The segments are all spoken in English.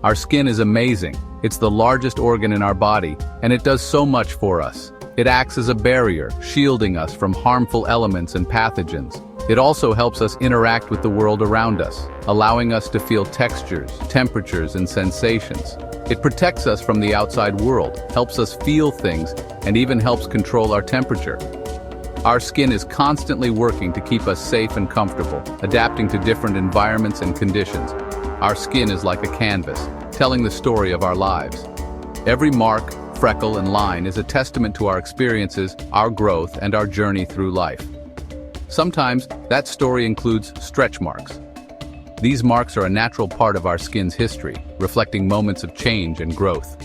Our skin is amazing. It's the largest organ in our body, and it does so much for us. It acts as a barrier, shielding us from harmful elements and pathogens. It also helps us interact with the world around us, allowing us to feel textures, temperatures, and sensations. It protects us from the outside world, helps us feel things, and even helps control our temperature. Our skin is constantly working to keep us safe and comfortable, adapting to different environments and conditions. Our skin is like a canvas, telling the story of our lives. Every mark, freckle, and line is a testament to our experiences, our growth, and our journey through life. Sometimes, that story includes stretch marks. These marks are a natural part of our skin's history, reflecting moments of change and growth.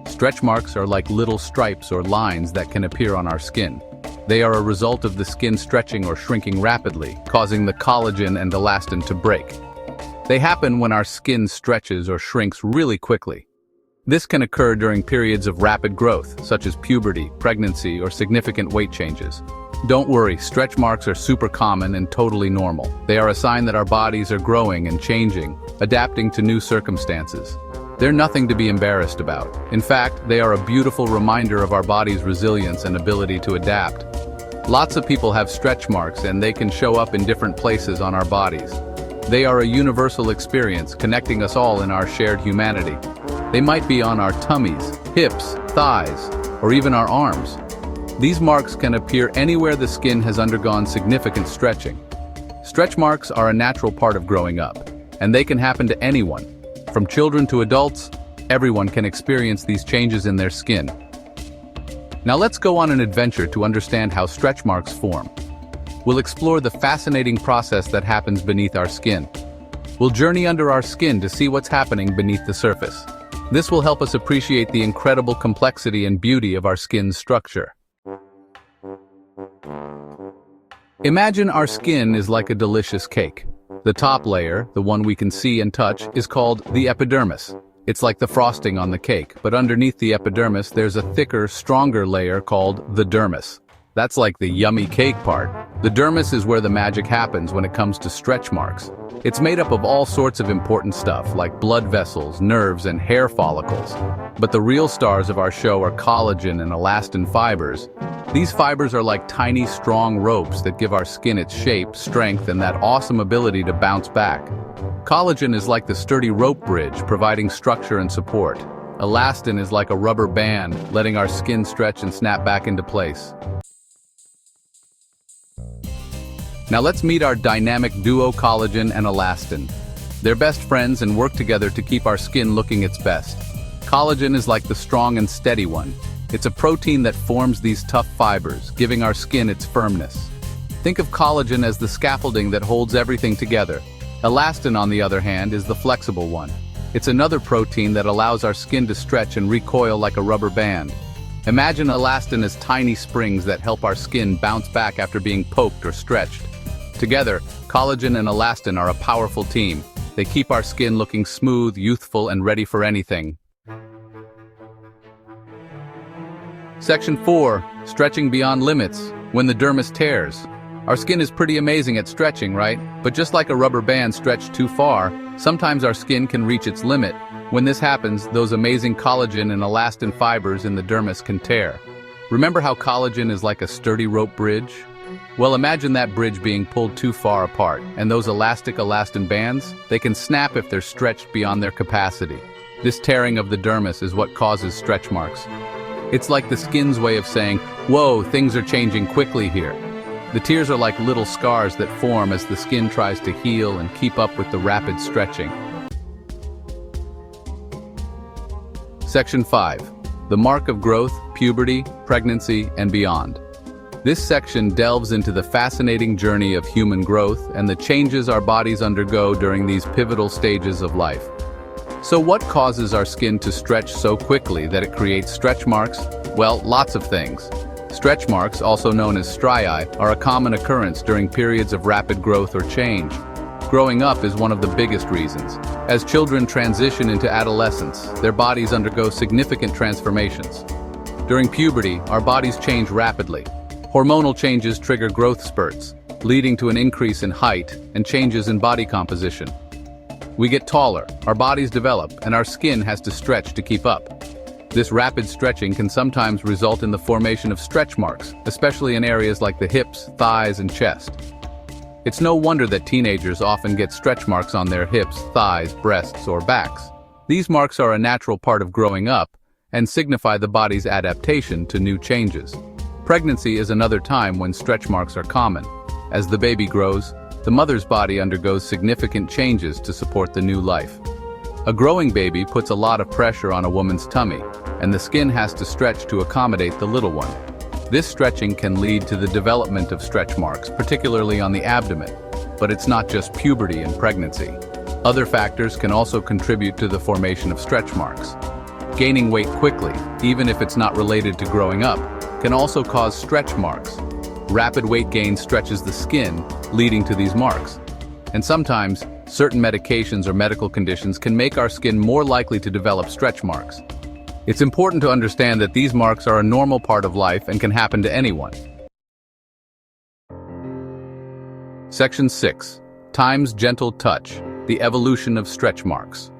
Stretch marks are like little stripes or lines that can appear on our skin. They are a result of the skin stretching or shrinking rapidly, causing the collagen and elastin to break. They happen when our skin stretches or shrinks really quickly. This can occur during periods of rapid growth, such as puberty, pregnancy, or significant weight changes. Don't worry, stretch marks are super common and totally normal. They are a sign that our bodies are growing and changing, adapting to new circumstances. They're nothing to be embarrassed about. In fact, they are a beautiful reminder of our body's resilience and ability to adapt. Lots of people have stretch marks, and they can show up in different places on our bodies. They are a universal experience, connecting us all in our shared humanity. They might be on our tummies, hips, thighs, or even our arms. These marks can appear anywhere the skin has undergone significant stretching. Stretch marks are a natural part of growing up, and they can happen to anyone. From children to adults, everyone can experience these changes in their skin. Now let's go on an adventure to understand how stretch marks form. We'll explore the fascinating process that happens beneath our skin. We'll journey under our skin to see what's happening beneath the surface. This will help us appreciate the incredible complexity and beauty of our skin's structure. Imagine our skin is like a delicious cake. The top layer, the one we can see and touch, is called the epidermis. It's like the frosting on the cake, but underneath the epidermis there's a thicker, stronger layer called the dermis. That's like the yummy cake part. The dermis is where the magic happens when it comes to stretch marks. It's made up of all sorts of important stuff like blood vessels, nerves, and hair follicles. But the real stars of our show are collagen and elastin fibers. These fibers are like tiny, strong ropes that give our skin its shape, strength, and that awesome ability to bounce back. Collagen is like the sturdy rope bridge, providing structure and support. Elastin is like a rubber band, letting our skin stretch and snap back into place. Now let's meet our dynamic duo, collagen and elastin. They're best friends and work together to keep our skin looking its best. Collagen is like the strong and steady one. It's a protein that forms these tough fibers, giving our skin its firmness. Think of collagen as the scaffolding that holds everything together. Elastin, on the other hand, is the flexible one. It's another protein that allows our skin to stretch and recoil like a rubber band. Imagine elastin as tiny springs that help our skin bounce back after being poked or stretched. Together, collagen and elastin are a powerful team. They keep our skin looking smooth, youthful, and ready for anything. Section 4. Stretching beyond limits. When the dermis tears. Our skin is pretty amazing at stretching, right? But just like a rubber band stretched too far, sometimes our skin can reach its limit. When this happens, those amazing collagen and elastin fibers in the dermis can tear. Remember how collagen is like a sturdy rope bridge? Well, imagine that bridge being pulled too far apart, and those elastic elastin bands, they can snap if they're stretched beyond their capacity. This tearing of the dermis is what causes stretch marks. It's like the skin's way of saying, whoa, things are changing quickly here. The tears are like little scars that form as the skin tries to heal and keep up with the rapid stretching. Section 5. The mark of growth, puberty, pregnancy, and beyond. This section delves into the fascinating journey of human growth and the changes our bodies undergo during these pivotal stages of life. So what causes our skin to stretch so quickly that it creates stretch marks? Well, lots of things. Stretch marks, also known as striae, are a common occurrence during periods of rapid growth or change. Growing up is one of the biggest reasons. As children transition into adolescence, their bodies undergo significant transformations. During puberty, our bodies change rapidly. Hormonal changes trigger growth spurts, leading to an increase in height and changes in body composition. We get taller, our bodies develop, and our skin has to stretch to keep up. This rapid stretching can sometimes result in the formation of stretch marks, especially in areas like the hips, thighs, and chest. It's no wonder that teenagers often get stretch marks on their hips, thighs, breasts, or backs. These marks are a natural part of growing up and signify the body's adaptation to new changes. Pregnancy is another time when stretch marks are common. As the baby grows, the mother's body undergoes significant changes to support the new life. A growing baby puts a lot of pressure on a woman's tummy, and the skin has to stretch to accommodate the little one. This stretching can lead to the development of stretch marks, particularly on the abdomen, but it's not just puberty and pregnancy. Other factors can also contribute to the formation of stretch marks. Gaining weight quickly, even if it's not related to growing up, can also cause stretch marks. Rapid weight gain stretches the skin, leading to these marks. And sometimes, certain medications or medical conditions can make our skin more likely to develop stretch marks. It's important to understand that these marks are a normal part of life and can happen to anyone. Section 6. Time's gentle touch, the evolution of stretch marks.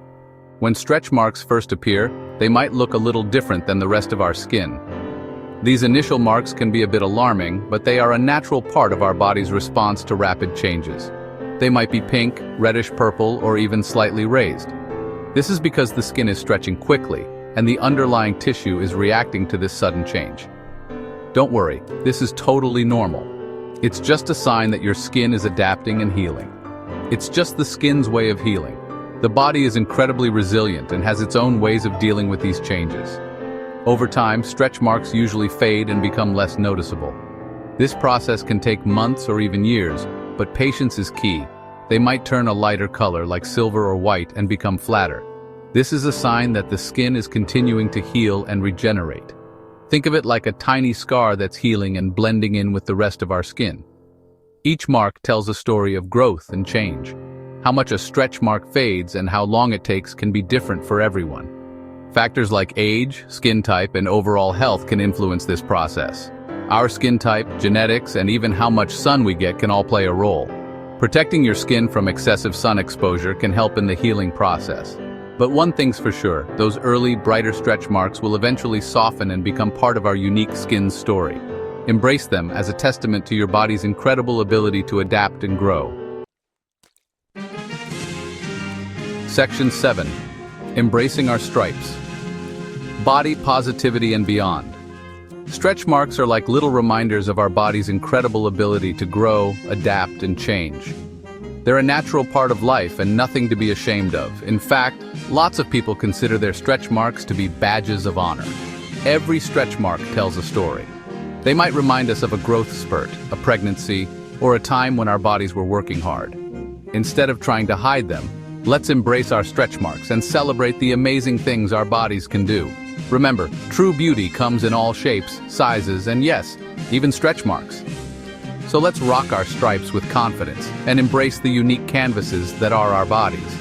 When stretch marks first appear, they might look a little different than the rest of our skin. These initial marks can be a bit alarming, but they are a natural part of our body's response to rapid changes. They might be pink, reddish-purple, or even slightly raised. This is because the skin is stretching quickly, and the underlying tissue is reacting to this sudden change. Don't worry, this is totally normal. It's just a sign that your skin is adapting and healing. It's just the skin's way of healing. The body is incredibly resilient and has its own ways of dealing with these changes. Over time, stretch marks usually fade and become less noticeable. This process can take months or even years, but patience is key. They might turn a lighter color like silver or white and become flatter. This is a sign that the skin is continuing to heal and regenerate. Think of it like a tiny scar that's healing and blending in with the rest of our skin. Each mark tells a story of growth and change. How much a stretch mark fades and how long it takes can be different for everyone. Factors like age, skin type, and overall health can influence this process. Our skin type, genetics, and even how much sun we get can all play a role. Protecting your skin from excessive sun exposure can help in the healing process. But one thing's for sure, those early, brighter stretch marks will eventually soften and become part of our unique skin story. Embrace them as a testament to your body's incredible ability to adapt and grow. Section 7. Embracing our stripes. Body positivity and beyond. Stretch marks are like little reminders of our body's incredible ability to grow, adapt, and change. They're a natural part of life and nothing to be ashamed of. In fact, lots of people consider their stretch marks to be badges of honor. Every stretch mark tells a story. They might remind us of a growth spurt, a pregnancy, or a time when our bodies were working hard. Instead of trying to hide them, let's embrace our stretch marks and celebrate the amazing things our bodies can do. Remember, true beauty comes in all shapes, sizes, and yes, even stretch marks. So let's rock our stripes with confidence and embrace the unique canvases that are our bodies.